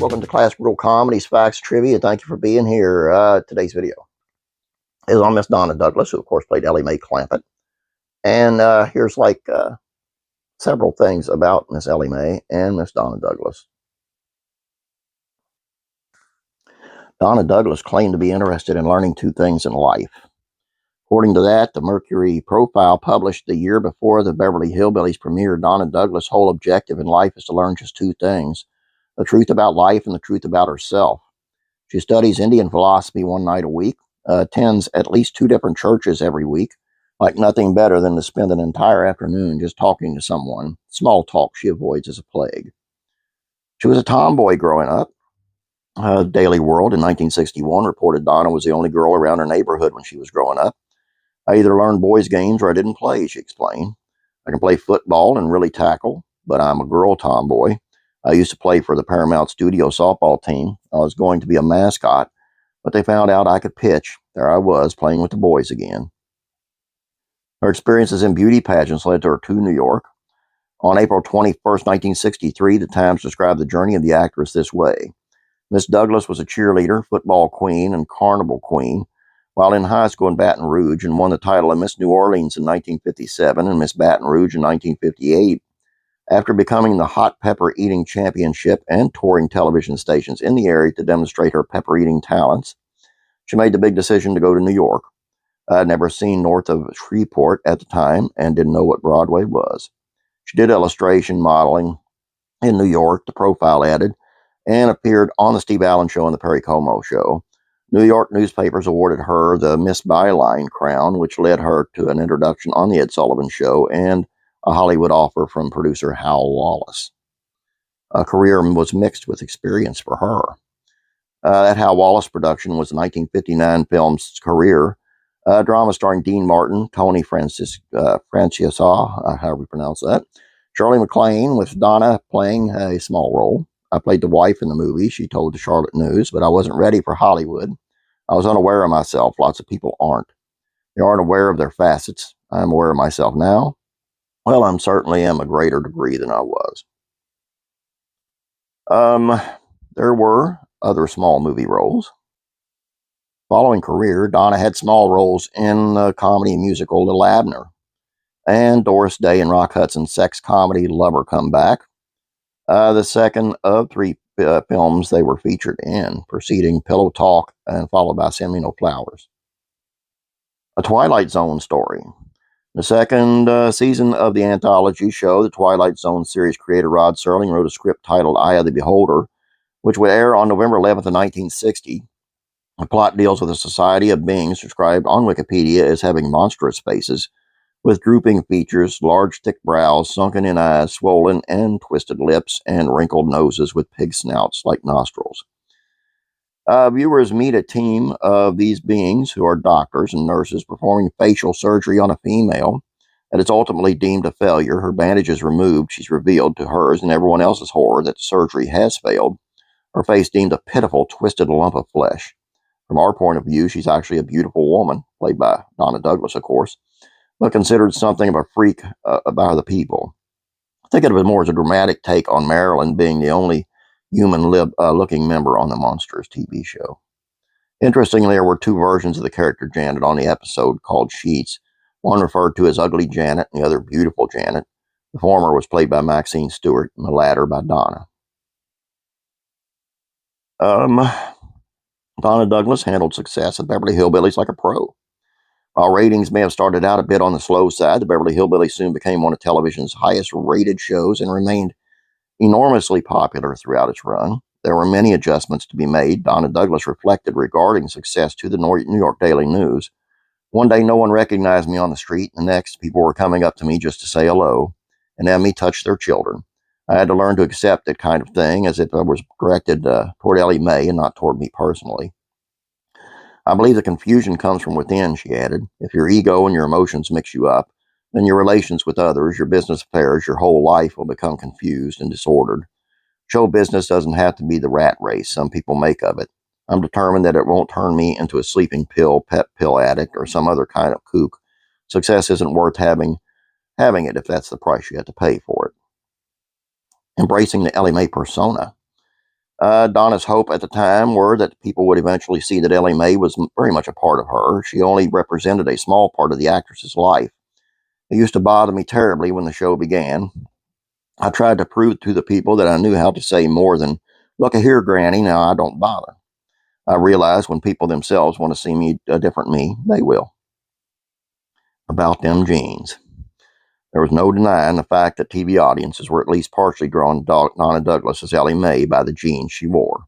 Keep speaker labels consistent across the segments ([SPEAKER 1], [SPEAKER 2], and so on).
[SPEAKER 1] Welcome to Classic Real Comedies, Facts, Trivia. Thank you for being here. Today's video is on Miss Donna Douglas, who, of course, played Elly Mae Clampett. And here's several things about Miss Elly Mae and Miss Donna Douglas. Donna Douglas claimed to be interested in learning two things in life. According to that, the Mercury profile published the year before the Beverly Hillbillies premiere, Donna Douglas' whole objective in life is to learn just two things: the truth about life and the truth about herself. She studies Indian philosophy one night a week, attends at least two different churches every week, like nothing better than to spend an entire afternoon just talking to someone. Small talk she avoids as a plague. She was a tomboy growing up. Daily World in 1961 reported Donna was the only girl around her neighborhood when she was growing up. I either learned boys' games or I didn't play, she explained. I can play football and really tackle, but I'm a girl tomboy. I used to play for the Paramount Studio softball team. I was going to be a mascot, but they found out I could pitch. There I was, playing with the boys again. Her experiences in beauty pageants led her to New York. On April 21st, 1963, the Times described the journey of the actress this way: Miss Douglas was a cheerleader, football queen, and carnival queen while in high school in Baton Rouge, and won the title of Miss New Orleans in 1957 and Miss Baton Rouge in 1958. After becoming the hot pepper eating championship and touring television stations in the area to demonstrate her pepper eating talents, she made the big decision to go to New York. I had never seen north of Shreveport at the time and didn't know what Broadway was. She did illustration modeling in New York, the profile added, and appeared on the Steve Allen Show and the Perry Como Show. New York newspapers awarded her the Miss Byline crown, which led her to an introduction on the Ed Sullivan Show and a Hollywood offer from producer Hal Wallace. A career was mixed with experience for her. That Hal Wallace production was the 1959 film's Career, a drama starring Dean Martin, Tony Franciasaw, however you pronounce that, Shirley MacLaine, with Donna playing a small role. I played the wife in the movie, she told the Charlotte News, but I wasn't ready for Hollywood. I was unaware of myself. Lots of people aren't. They aren't aware of their facets. I'm aware of myself now. Well, I certainly am a greater degree than I was. There were other small movie roles. Following Career, Donna had small roles in the comedy musical Little Abner and Doris Day and Rock Hudson's sex comedy Lover Come Back, the second of three films they were featured in, preceding Pillow Talk and followed by Send Me No Flowers. A Twilight Zone story. The second season of the anthology show, the Twilight Zone series creator Rod Serling wrote a script titled Eye of the Beholder, which would air on November 11th of 1960. The plot deals with a society of beings described on Wikipedia as having monstrous faces, with drooping features, large thick brows, sunken-in eyes, swollen and twisted lips, and wrinkled noses with pig snouts like nostrils. Viewers meet a team of these beings who are doctors and nurses performing facial surgery on a female that is ultimately deemed a failure. Her bandage is removed. She's revealed to hers and everyone else's horror that the surgery has failed. Her face deemed a pitiful, twisted lump of flesh. From our point of view, she's actually a beautiful woman, played by Donna Douglas, of course, but considered something of a freak by the people. Think of it more as a dramatic take on Marilyn being the only human-looking member on the Monsters TV show. Interestingly, there were two versions of the character Janet on the episode called Sheets. One referred to as Ugly Janet and the other Beautiful Janet. The former was played by Maxine Stewart and the latter by Donna. Donna Douglas handled success at Beverly Hillbillies like a pro. While ratings may have started out a bit on the slow side, the Beverly Hillbillies soon became one of television's highest-rated shows and remained enormously popular throughout its run. There were many adjustments to be made, Donna Douglas reflected regarding success to the New York Daily News. One day no one recognized me on the street, and the next people were coming up to me just to say hello and have me touch their children. I had to learn to accept that kind of thing as if I was directed toward Elly Mae and not toward me personally. I believe the confusion comes from within, she added. If your ego and your emotions mix you up, then your relations with others, your business affairs, your whole life will become confused and disordered. Show business doesn't have to be the rat race some people make of it. I'm determined that it won't turn me into a sleeping pill, pet pill addict, or some other kind of kook. Success isn't worth having it if that's the price you have to pay for it. Embracing the Elly Mae persona. Donna's hope at the time were that people would eventually see that Elly May was very much a part of her. She only represented a small part of the actress's life. It used to bother me terribly when the show began. I tried to prove to the people that I knew how to say more than, "Lookahere, Granny, now I don't bother." I realized when people themselves want to see me, a different me, they will. About them jeans. There was no denying the fact that TV audiences were at least partially drawn to Donna Douglas as Elly May by the jeans she wore,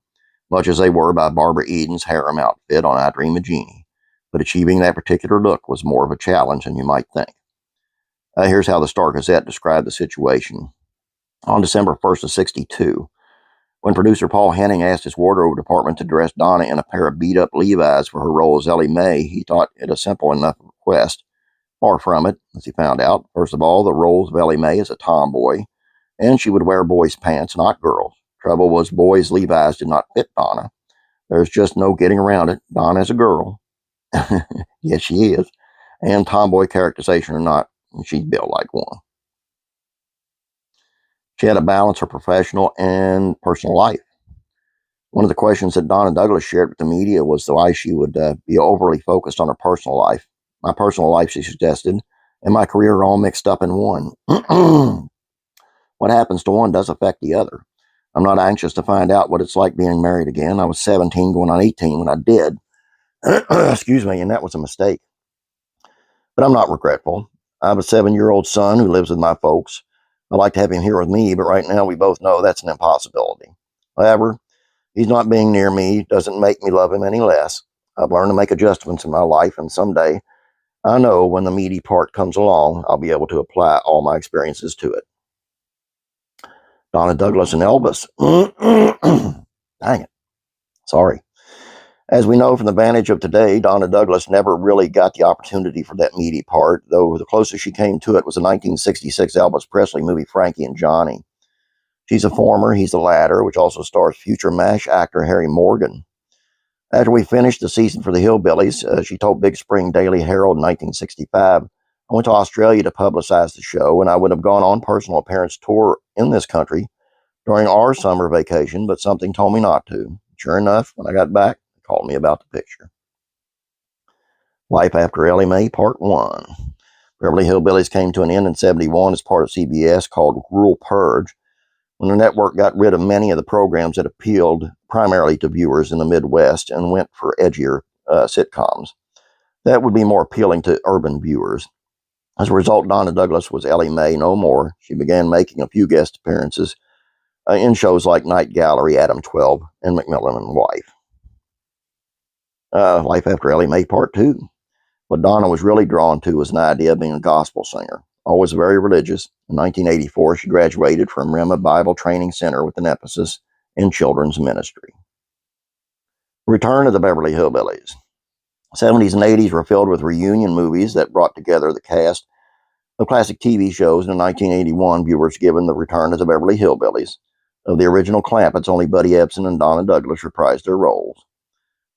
[SPEAKER 1] much as they were by Barbara Eden's harem outfit on I Dream of Jeannie. But achieving that particular look was more of a challenge than you might think. Here's how the Star Gazette described the situation. On December 1st of 62, when producer Paul Henning asked his wardrobe department to dress Donna in a pair of beat-up Levi's for her role as Elly May, he thought it a simple enough request. Far from it, as he found out. First of all, the roles of Elly May as a tomboy, and she would wear boys' pants, not girls. Trouble was, boys' Levi's did not fit Donna. There's just no getting around it. Donna is a girl. Yes, she is. And tomboy characterization or not, she's built like one. She had to balance her professional and personal life. One of the questions that Donna Douglas shared with the media was why she would be overly focused on her personal life. My personal life, she suggested, and my career are all mixed up in one. What happens to one does affect the other. I'm not anxious to find out what it's like being married again. I was 17 going on 18 when I did. Excuse me, and that was a mistake. But I'm not regretful. I have a 7-year-old son who lives with my folks. I'd like to have him here with me, but right now we both know that's an impossibility. However, he's not being near me doesn't make me love him any less. I've learned to make adjustments in my life, and someday, I know when the meaty part comes along, I'll be able to apply all my experiences to it. Donna Douglas and Elvis. Dang it. Sorry. As we know from the vantage of today, Donna Douglas never really got the opportunity for that meaty part, though the closest she came to it was the 1966 Elvis Presley movie Frankie and Johnny. She's a former, he's the latter, which also stars future MASH actor Harry Morgan. After we finished the season for the Hillbillies, she told Big Spring Daily Herald in 1965, "I went to Australia to publicize the show, and I would have gone on personal appearance tour in this country during our summer vacation, but something told me not to. Sure enough, when I got back, they called me about the picture." Life After Elly May, Part 1. Beverly Hillbillies came to an end in 71 as part of CBS called Rural Purge, when the network got rid of many of the programs that appealed primarily to viewers in the Midwest and went for edgier sitcoms. That would be more appealing to urban viewers. As a result, Donna Douglas was Elly May no more. She began making a few guest appearances in shows like Night Gallery, Adam 12, and McMillan and Wife. Life After Elly May, Part 2. What Donna was really drawn to was an idea of being a gospel singer. Always very religious. In 1984, she graduated from Rhema Bible Training Center with an emphasis in children's ministry. Return of the Beverly Hillbillies. 70s and 80s were filled with reunion movies that brought together the cast of classic TV shows. In 1981, viewers given the Return of the Beverly Hillbillies. Of the original Clampetts, only Buddy Ebsen and Donna Douglas reprised their roles.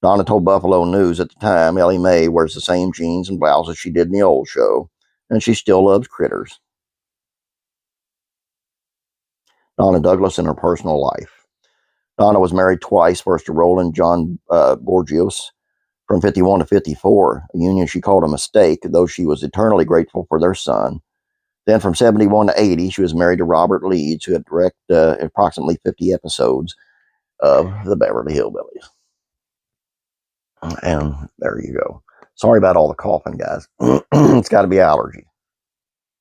[SPEAKER 1] Donna told Buffalo News at the time, Elly May wears the same jeans and blouses she did in the old show, and she still loves critters. Donna Douglas in her personal life. Donna was married twice, first to Roland John Borgios from 51 to 54, a union she called a mistake, though she was eternally grateful for their son. Then from 71 to 80, she was married to Robert Leeds, who had directed approximately 50 episodes of the Beverly Hillbillies. And there you go. Sorry about all the coughing, guys. It's got to be allergy.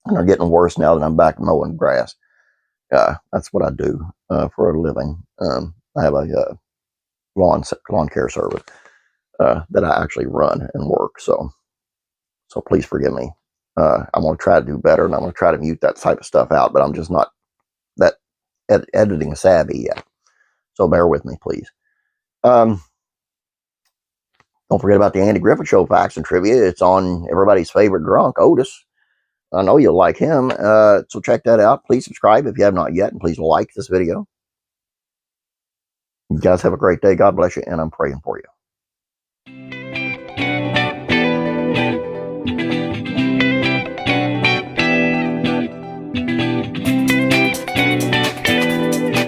[SPEAKER 1] And they're getting worse now that I'm back mowing grass. That's what I do for a living. I have a lawn care service that I actually run and work. So please forgive me. I'm going to try to do better, and I'm going to try to mute that type of stuff out, but I'm just not that editing savvy yet. So bear with me, please. Don't forget about the Andy Griffith Show Facts and Trivia. It's on everybody's favorite drunk, Otis. I know you'll like him. So check that out. Please subscribe if you have not yet, and please like this video. You guys have a great day. God bless you, and I'm praying for you.